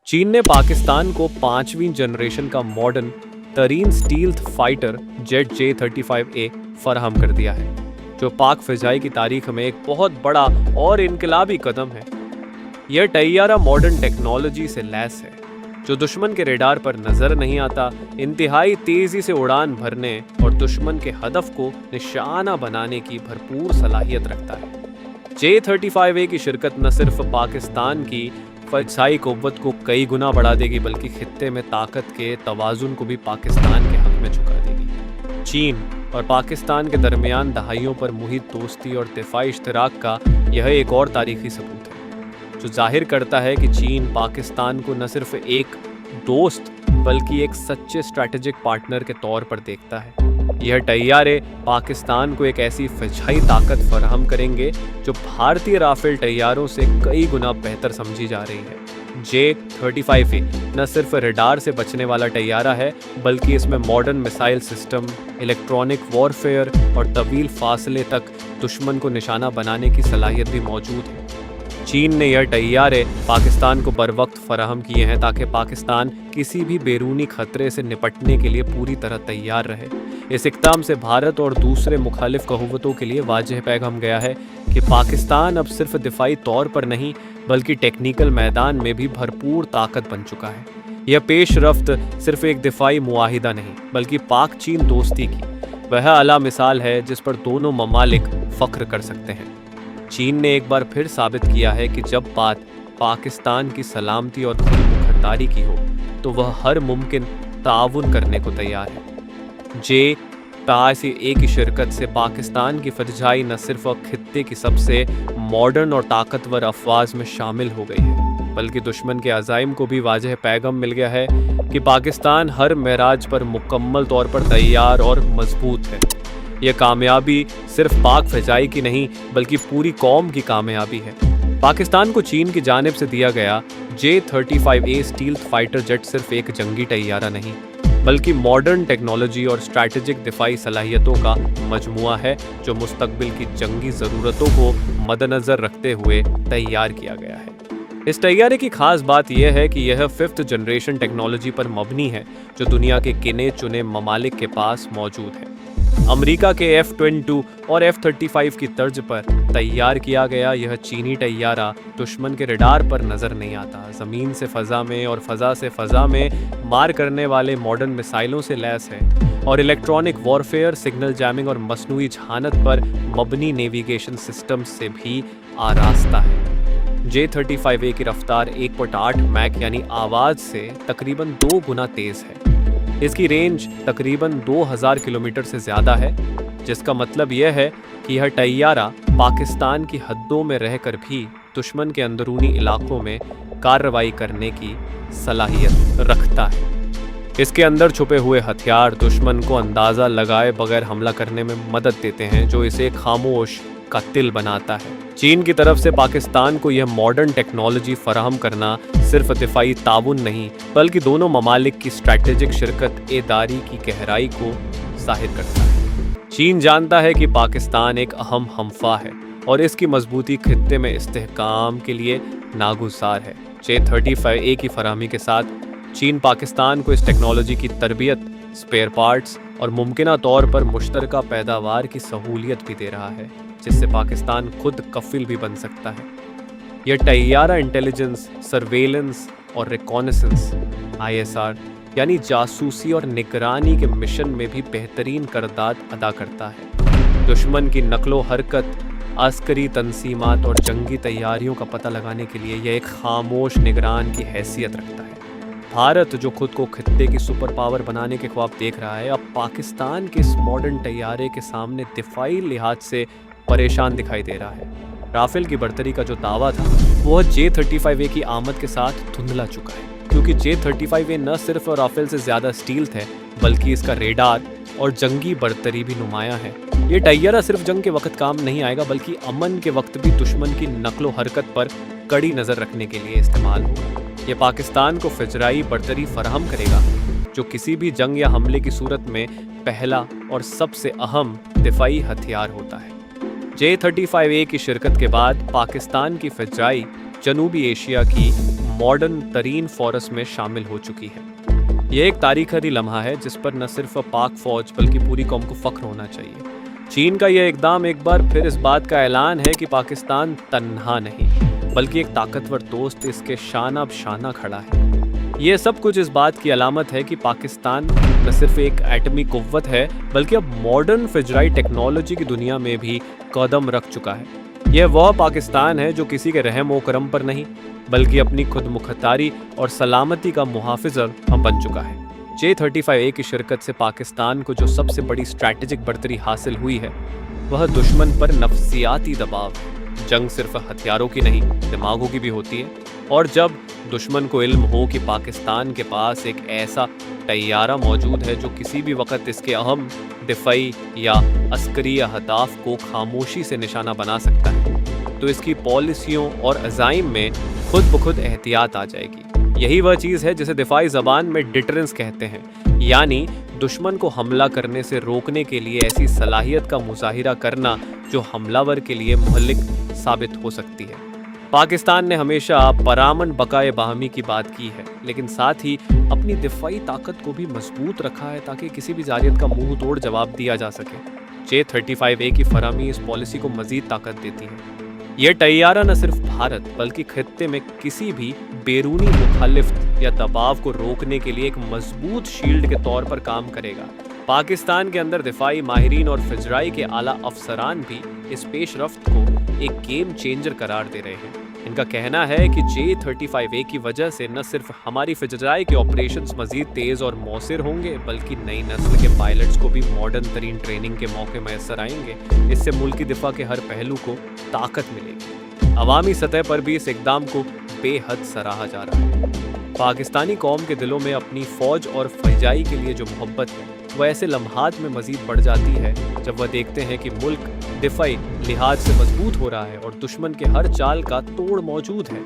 चीन ने पाकिस्तान को 5वीं जनरेशन का मॉडर्न तरीन स्टील्थ फाइटर जेट J-35A फराहम कर दिया है, जो पाक फ़िज़ाई की तारीख में एक बहुत बड़ा और इनकलाबी कदम है। यह टैयारा मॉडर्न टेक्नोलॉजी से लैस है, जो दुश्मन के रेडार पर नज़र नहीं आता, इंतहाई तेज़ी से उड़ान भरने और दुश्मन के हदफ को निशाना बनाने की भरपूर सलाहियत रखता है। J-35A की शिरकत न सिर्फ पाकिस्तान की फ़िज़ाई क़ुव्वत को कई गुना बढ़ा देगी, बल्कि खित्ते में ताकत के तवाज़ुन को भी पाकिस्तान के हक़ में झुका देगी। चीन और पाकिस्तान के दरमियान दहाइयों पर मुहित दोस्ती और दिफ़ाई इश्तराक का यह एक और तारीख़ी सबूत है, जो ज़ाहिर करता है कि चीन पाकिस्तान को न सिर्फ एक दोस्त बल्कि एक सच्चे स्ट्रैटेजिक पार्टनर के तौर पर देखता है। यह टैयारे पाकिस्तान को एक ऐसी फ़िज़ाई ताकत फराहम करेंगे जो भारतीय राफेल टैयारों से कई गुना बेहतर समझी जा रही है। J-35A न सिर्फ रडार से बचने वाला टैयारा है, बल्कि इसमें modern missile system, electronic warfare और तवील फासले तक दुश्मन को निशाना बनाने की सलाहियत भी मौजूद है। चीन ने यह टैयारे पाकिस्तान को बर वक्त फराहम किए हैं ताकि पाकिस्तान किसी भी बैरूनी खतरे से निपटने के लिए पूरी तरह तैयार रहे। इस इक़दाम से भारत और दूसरे मुखालिफ क़ुव्वतों के लिए वाज़ेह पैगाम गया है कि पाकिस्तान अब सिर्फ दिफ़ाई तौर पर नहीं, बल्कि टेक्निकल मैदान में भी भरपूर ताकत बन चुका है। यह पेश रफ्त सिर्फ एक दिफ़ाई मुआहिदा नहीं, बल्कि पाक चीन दोस्ती की वह आला मिसाल है जिस पर दोनों ममालिक फ़ख्र कर सकते हैं। चीन ने एक बार फिर साबित किया है कि जब बात पाकिस्तान की सलामती और खुद मुख्तारी की हो, तो वह हर मुमकिन ताउन करने को तैयार है। J-35A की शिरकत से पाकिस्तान की फ़िज़ाई न सिर्फ खित्ते की सबसे मॉडर्न और ताकतवर अफ़वाज में शामिल हो गई है, बल्कि दुश्मन के अज़ाइम को भी वाज़ेह पैगाम मिल गया है कि पाकिस्तान हर महराज पर मुकम्मल तौर पर तैयार और मजबूत है। यह कामयाबी सिर्फ पाक फ़िज़ाई की नहीं, बल्कि पूरी कौम की कामयाबी है। पाकिस्तान को चीन की जानिब से दिया गया J-35A स्टील्थ फाइटर जेट सिर्फ एक जंगी टैयारा नहीं, बल्कि मॉडर्न टेक्नोलॉजी और स्ट्रैटेजिक दिफ़ाई सलाहियतों का मजमुआ है, जो मुस्तकबिल की जंगी ज़रूरतों को मद्देनज़र रखते हुए तैयार किया गया है। इस तैयारे की खास बात यह है कि यह 5th जनरेशन टेक्नोलॉजी पर मबनी है, जो दुनिया के गिने चुने ममालिक के पास मौजूद है। अमेरिका के F-22 और F-35 की तर्ज पर तैयार किया गया यह चीनी टैयारा दुश्मन के रडार पर नज़र नहीं आता, ज़मीन से फ़ज़ा में और फ़ज़ा से फ़ज़ा में मार करने वाले मॉडर्न मिसाइलों से लैस है, और इलेक्ट्रॉनिक वॉरफेयर, सिग्नल जैमिंग और मसनूई जहानत पर मबनी नेविगेशन सिस्टम से भी आरास्ता है। J-35A की रफ्तार 1.8 मैक यानी आवाज़ से तकरीबन 2 गुना तेज़ है। इसकी रेंज तकरीबन 2000 किलोमीटर से ज़्यादा है, जिसका मतलब यह है कि यह टैयारा पाकिस्तान की हदों में रहकर भी दुश्मन के अंदरूनी इलाकों में कार्रवाई करने की सलाहियत रखता है। इसके अंदर छुपे हुए हथियार दुश्मन को अंदाज़ा लगाए बगैर हमला करने में मदद देते हैं, जो इसे खामोश कातिल बनाता है। चीन की तरफ से पाकिस्तान को यह मॉडर्न टेक्नोलॉजी फराहम करना सिर्फ दिफ़ाई ताउन नहीं, बल्कि दोनों ममालिक की स्ट्रैटेजिक शिरकत एदारी की गहराई को ज़ाहिर करता है। चीन जानता है कि पाकिस्तान एक अहम हमफ़ा है और इसकी मजबूती खित्ते में इस्तेहकाम के लिए नागुज़ार है। J-35A की फराहमी के साथ चीन पाकिस्तान को इस टेक्नोलॉजी की तरबियत, स्पेयर पार्ट्स और मुमकिना तौर पर मुश्तरका पैदावार की सहूलियत भी दे रहा है, जिससे पाकिस्तान खुद कफिल भी बन सकता है। यह टैयारा इंटेलिजेंस, सर्वेलेंस और रिकॉनेसेंस ISR यानी जासूसी और निगरानी के मिशन में भी बेहतरीन किरदार अदा करता है। दुश्मन की नकलो हरकत, अस्करी तंसीमात और जंगी तैयारियों का पता लगाने के लिए यह एक खामोश निगरान की हैसियत रखता है। भारत, जो खुद को खित्ते की सुपर पावर बनाने के ख्वाब देख रहा है, अब पाकिस्तान के इस मॉडर्न टैयारे के सामने दिफाई लिहाज से परेशान दिखाई दे रहा है। राफेल की बर्तरी का जो दावा था, वह J-35A की आमद के साथ धुंधला चुका है, क्योंकि J-35A न सिर्फ राफेल से ज़्यादा स्टील्थ है, बल्कि इसका रेडार और जंगी बर्तरी भी नुमायां है। ये टैयारा सिर्फ जंग के वक्त काम नहीं आएगा, बल्कि अमन के वक्त भी दुश्मन की नकलो हरकत पर कड़ी नज़र रखने के लिए इस्तेमाल होगा। ये पाकिस्तान को फ़िज़ाई बर्तरी फराहम करेगा, जो किसी भी जंग या हमले की सूरत में पहला और सबसे अहम दिफाई हथियार होता है। J-35A की शिरकत के बाद पाकिस्तान की फ़िज़ाई जनूबी एशिया की मॉडर्न तरीन फोर्स में शामिल हो चुकी है। ये एक तारीखी लम्हा है जिस पर न सिर्फ पाक फौज बल्कि पूरी कौम को फख्र होना चाहिए। चीन का यह इकदाम एक बार फिर इस बात का ऐलान है कि पाकिस्तान तन्हा नहीं बल्कि एक ताकतवर दोस्त इसके शाना बशाना खड़ा है। ये सब कुछ इस बात की अलामत है कि पाकिस्तान न सिर्फ एक एटमी कुव्वत है बल्कि अब मॉडर्न फिजराई टेक्नोलॉजी की दुनिया में भी कदम रख चुका है। यह वह पाकिस्तान है जो किसी के रहम व करम पर नहीं बल्कि अपनी खुद मुख्तारी और सलामती का मुहाफिज़ बन चुका है। J-35A की शिरकत से पाकिस्तान को जो सबसे बड़ी स्ट्रैटेजिक बढ़तरी हासिल हुई है वह दुश्मन पर नफसियाती दबाव है। जंग सिर्फ हथियारों की नहीं दिमागों की भी होती है, और जब दुश्मन को इल्म हो कि पाकिस्तान के पास एक ऐसा तैयारा मौजूद है जो किसी भी वक्त इसके अहम दिफाई या अस्करी अहदाफ को खामोशी से निशाना बना सकता है, तो इसकी पॉलिसियों और अज़ाइम में खुद ब खुद एहतियात आ जाएगी। यही वह चीज़ है जिसे दिफाई ज़बान में डिटरेंस कहते हैं, यानी दुश्मन को हमला करने से रोकने के लिए ऐसी सलाहियत का मुजाहिरा करना जो हमलावर के लिए मुहल्लिक साबित हो सकती है। पाकिस्तान ने हमेशा परामन बकाए बाहमी की बात की है, लेकिन साथ ही अपनी दिफाई ताकत को भी मजबूत रखा है ताकि किसी भी जारियत का मुंह तोड़ जवाब दिया जा सके। J-35A की फराहमी इस पॉलिसी को मजीद ताकत देती है। यह तैयारा न सिर्फ भारत बल्कि खित्ते में किसी भी बैरूनी मुखालिफ या दबाव को रोकने के लिए एक मजबूत शील्ड के तौर पर काम करेगा। पाकिस्तान के अंदर दिफाई माहिरीन और फिजराई के आला अफसरान भी इस पेशरफ्त को एक गेम चेंजर करार दे रहे हैं। इनका कहना है कि J-35A की वजह से न सिर्फ हमारी फिजराई के ऑपरेशंस मजीद तेज़ और मौसर होंगे बल्कि नई नस्ल के पायलट्स को भी मॉडर्न तरीन ट्रेनिंग के मौके मैसर आएंगे। इससे मुल्की दिफा के हर पहलू को ताकत मिलेगी। अवामी सतह पर भी इस इकदाम को बेहद सराहा जा रहा है। पाकिस्तानी कौम के दिलों में अपनी फ़ौज और फजाई के लिए जो मोहब्बत है वह ऐसे लम्हात में मज़ीद बढ़ जाती है जब वह देखते हैं कि मुल्क दिफाई लिहाज से मजबूत हो रहा है और दुश्मन के हर चाल का तोड़ मौजूद है।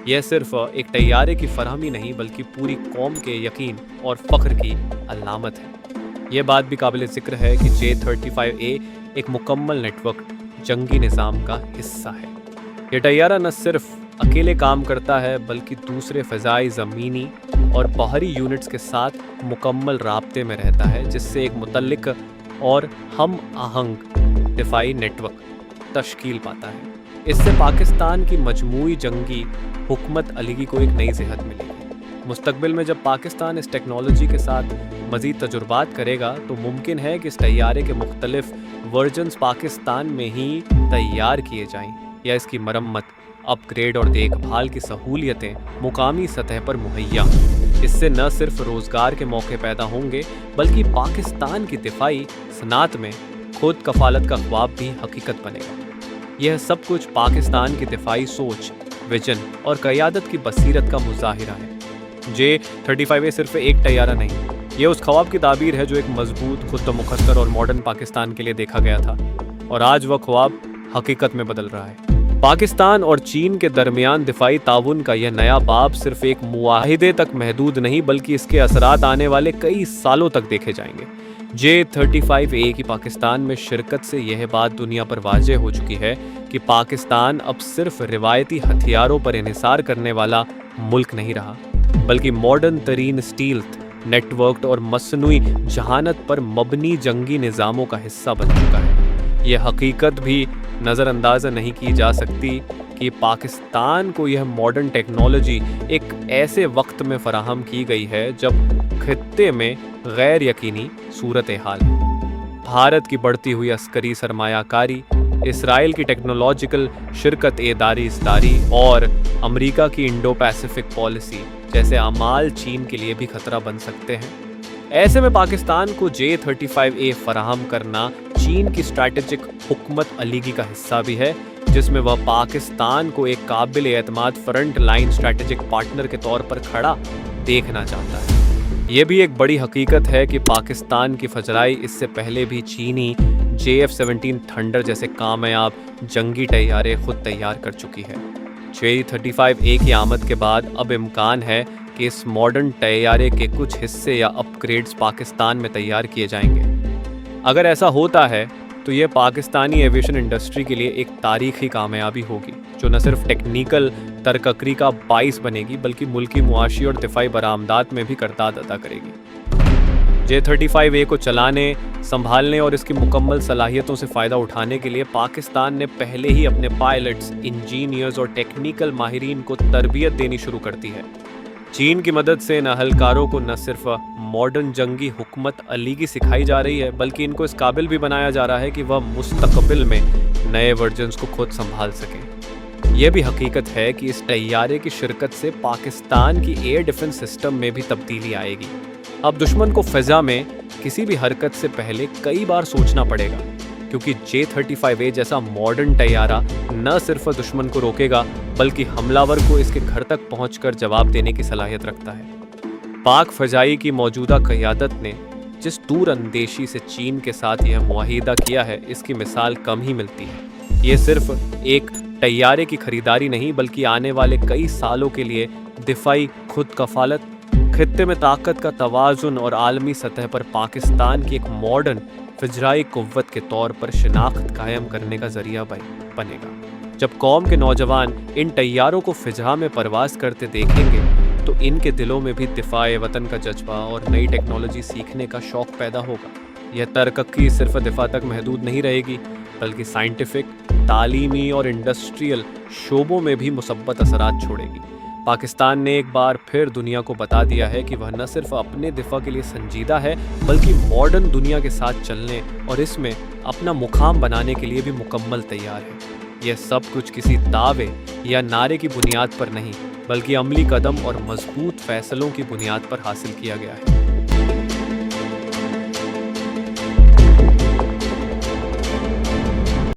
यह सिर्फ एक तैयारे की फरहमी नहीं बल्कि पूरी कौम के यकीन और फ़ख्र की अलामत है। यह बात भी काबिल ज़िक्र है कि J-35A एक मुकम्मल नेटवर्क जंगी निज़ाम का हिस्सा है। यह तैयारा न सिर्फ अकेले काम करता है बल्कि दूसरे फ़ज़ाई, ज़मीनी और बाहरी यूनिट्स के साथ मुकम्मल राब्ते में रहता है, जिससे एक मुतल्लिक और हम आहंग दिफाई नेटवर्क तश्कील पाता है। इससे पाकिस्तान की मजमूई जंगी हुकूमत अलीगी को एक नई सेहत मिलेगी। मुस्तकबिल में जब पाकिस्तान इस टेक्नोलॉजी के साथ मज़ीद तजुर्बात करेगा तो मुमकिन है कि इस तैयारे के मुख्तलिफ वर्जन्स पाकिस्तान में ही तैयार किए जाएं या इसकी मरम्मत, अपग्रेड और देखभाल की सहूलियतें मुकामी सतह पर मुहैया। इससे न सिर्फ रोज़गार के मौके पैदा होंगे बल्कि पाकिस्तान की दिफाई सनात में खुद कफालत का ख्वाब भी हकीकत बनेगा। यह सब कुछ पाकिस्तान की दिफाई सोच, विजन और क़यादत की बसीरत का मुजाहिरा है। J-35A सिर्फ एक तैयारा नहीं, ये उस ख्वाब की ताबीर है जो एक मजबूत, खुद मुख्तर और मॉडर्न पाकिस्तान के लिए देखा गया था, और आज वह ख्वाब हकीकत में बदल रहा है। पाकिस्तान और चीन के दरमियान दिफाई ताउन का यह नया बाब सिर्फ एक मुआहिदे तक महदूद नहीं बल्कि इसके असरात आने वाले कई सालों तक देखे जाएंगे। J-35A की पाकिस्तान में शिरकत से यह बात दुनिया पर वाज़ेह हो चुकी है कि पाकिस्तान अब सिर्फ रिवायती हथियारों पर इन्हिसार करने वाला मुल्क नहीं रहा बल्कि मॉडर्न तरीन स्टील्थ, नेटवर्क और मसनूई जहानत पर मबनी जंगी निज़ामों का हिस्सा बन चुका है। यह हकीकत भी नज़रअंदाज नहीं की जा सकती कि पाकिस्तान को यह मॉडर्न टेक्नोलॉजी एक ऐसे वक्त में फराहम की गई है जब खित्ते में गैर यकीनी सूरत हाल है। भारत की बढ़ती हुई अस्करी सरमायाकारी, इसराइल की टेक्नोलॉजिकल शिरकत दारी और अमेरिका की इंडो पैसिफिक पॉलिसी जैसे अमाल चीन के लिए भी खतरा बन सकते हैं। ऐसे में पाकिस्तान को J-35A फराहम करना चीन की स्ट्रैटेजिक हुकूमत अलीगी का हिस्सा भी है, जिसमें वह पाकिस्तान को एक काबिल एतमाद फ्रंट लाइन स्ट्रैटेजिक पार्टनर के तौर पर खड़ा देखना चाहता है। ये भी एक बड़ी हकीकत है कि पाकिस्तान की फजराई इससे पहले भी चीनी JF-17 थंडर जैसे कामयाब जंगी तैयारे खुद तैयार कर चुकी है। J-35A की आमद के बाद अब इम्कान है कि इस मॉडर्न तैयारे के कुछ हिस्से या अपग्रेड्स पाकिस्तान में तैयार किए जाएंगे। अगर ऐसा होता है तो ये पाकिस्तानी एविएशन इंडस्ट्री के लिए एक तारीखी कामयाबी होगी जो न सिर्फ टेक्निकल तरककरी का बाइस बनेगी बल्कि मुल्की मुआशी और दिफाई बरामदात में भी किरदार अदा करेगी। J-35A को चलाने, संभालने और इसकी मुकम्मल सलाहियतों से फ़ायदा उठाने के लिए पाकिस्तान ने पहले ही अपने पायलट्स, इंजीनियर्स और टेक्निकल माहिरीन को तरबियत देनी शुरू कर दी है। चीन की मदद से इन अहलकारों को न सिर्फ मॉडर्न जंगी हुकूमत अलीगी सिखाई जा रही है, बल्कि इनको इस काबिल भी बनाया जा रहा है कि वह मुस्तकबिल में नए वर्जन्स को खुद संभाल सकें। यह भी हकीकत है कि इस तैयारे की शिरकत से पाकिस्तान की एयर डिफेंस सिस्टम में भी तब्दीली आएगी। अब दुश्मन को फ़िज़ा में किसी भी हरकत से पहले कई बार सोचना पड़ेगा, क्योंकि J-35A जैसा मॉडर्न तैयारा न सिर्फ दुश्मन को रोकेगा बल्कि हमलावर को इसके घर तक पहुंचकर जवाब देने की सलाहियत रखता है। पाक फ़जाई की मौजूदा क़यादत ने जिस दूर अंदेशी से चीन के साथ यह मुआहिदा किया है, इसकी मिसाल कम ही मिलती है। ये सिर्फ एक तैयारे की खरीदारी नहीं बल्कि आने वाले कई सालों के लिए दिफाई खुद कफालत, खित्ते में ताकत का तवाज़ुन और आलमी सतह पर पाकिस्तान की एक मॉडर्न फ़िज़ाई क़ुव्वत के तौर पर शिनाख्त कायम करने का ज़रिया बनेगा। जब कौम के नौजवान इन तैयारों को फ़िज़ा में परवाज़ करते देखेंगे तो इनके दिलों में भी दिफ़ाए वतन का जज्बा और नई टेक्नोलॉजी सीखने का शौक़ पैदा होगा। यह तरक्की सिर्फ दिफा तक महदूद नहीं रहेगी बल्कि साइंटिफिक, तालीमी और इंडस्ट्रियल शोबों में भी मुसब्बत असरात छोड़ेगी। पाकिस्तान ने एक बार फिर दुनिया को बता दिया है कि वह न सिर्फ अपने दिफा के लिए संजीदा है बल्कि मॉडर्न दुनिया के साथ चलने और इसमें अपना मुकाम बनाने के लिए भी मुकम्मल तैयार है। यह सब कुछ किसी दावे या नारे की बुनियाद पर नहीं बल्कि अमली कदम और मजबूत फैसलों की बुनियाद पर हासिल किया गया है।